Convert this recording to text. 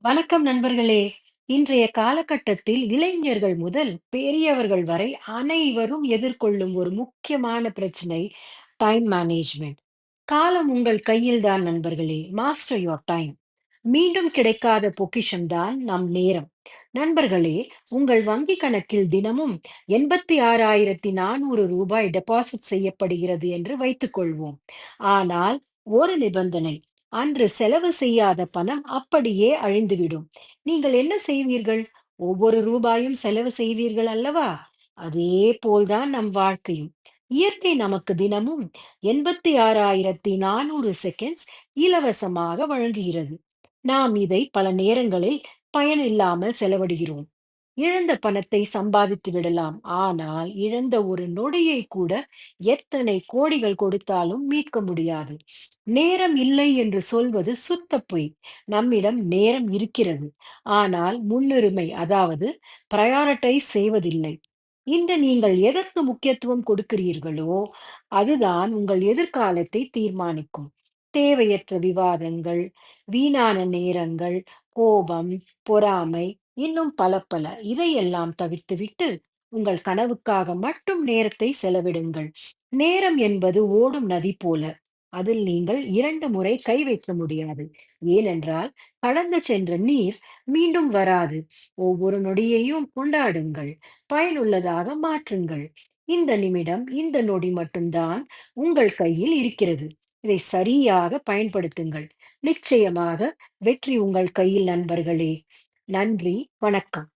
வணக்கம் நண்பர்களே. இன்றைய காலகட்டத்தில் இளைஞர்கள் முதல் பெரியவர்கள் வரை அனைவரும் எதிர்கொள்ளும் ஒரு முக்கியமான பிரச்சனை டைம் மேனேஜ்மெண்ட். காலம் உங்கள் கையில்தான் நண்பர்களே. Master your time. மீண்டும் கிடைக்காத பொக்கிஷம் தான் நம் நேரம். நண்பர்களே, உங்கள் வங்கி கணக்கில் தினமும் 86,400 ரூபாய் டெபாசிட் செய்யப்படுகிறது என்று வைத்துக் கொள்வோம். ஆனால் ஒரு நிபந்தனை. அன்று செலவு செய்யாத பணம் அப்படியே அழிந்துவிடும். நீங்கள் என்ன செய்வீர்கள்? ஒவ்வொரு ரூபாயும் செலவு செய்வீர்கள் அல்லவா? அதே போல்தான் நம் வாழ்க்கையும். இயற்கை நமக்கு தினமும் 86,400 செகண்ட்ஸ் இலவசமாக வழங்குகிறது. நாம் இதை பல நேரங்களில் பயனில்லாமல் செலவிடுகிறோம். இழந்த பணத்தை சம்பாதித்து விடலாம். ஆனால் இழந்த ஒரு நொடியை கூட எத்தனை கோடிகள் கொடுத்தாலும் மீட்க முடியாது. நேரம் இல்லை என்று சொல்வது சுத்த பொய். நம்மிடம் நேரம் இருக்கிறது. ஆனால் முன்னுரிமை, அதாவது பிரையாரிட்டைஸ் செய்வதில்லை. இன்று நீங்கள் எதற்கு முக்கியத்துவம் கொடுக்கிறீர்களோ, அதுதான் உங்கள் எதிர்காலத்தை தீர்மானிக்கும். தேவையற்ற விவாதங்கள், வீணான நேரங்கள், கோபம், பொறாமை, இன்னும் பல பல. இதையெல்லாம் தவிர்த்துவிட்டு, உங்கள் கனவுக்காக மட்டும் நேரத்தை செலவிடுங்கள். நேரம் என்பது ஓடும் நதி போல. அதில் நீங்கள் 2 முறை கை வைக்க முடியாது. ஏனென்றால், கடந்து சென்ற நீர் மீண்டும் வராது. ஒவ்வொரு நொடியையும் கொண்டாடுங்கள். பயனுள்ளதாக மாற்றுங்கள். இந்த நிமிடம், இந்த நொடி மட்டும்தான் உங்கள் கையில் இருக்கிறது. இதை சரியாக பயன்படுத்துங்கள். நிச்சயமாக வெற்றி உங்கள் கையில் நண்பர்களே. நன்றி, வணக்கம்.